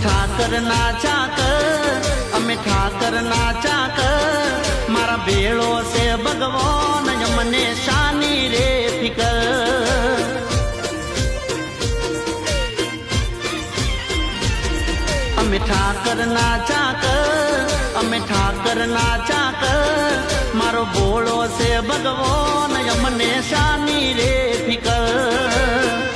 ઠાકર ના ચાકર, અમે ઠાકર ના ચાકર, મારા ભેળો છે ભગવાન મને શાની રે ફિકર. અમે ઠાકર ના ચાકર, અમે ઠાકર ના ચાકર, મારો ભોળો છે ભગવાન મને શાની રે ફિકર.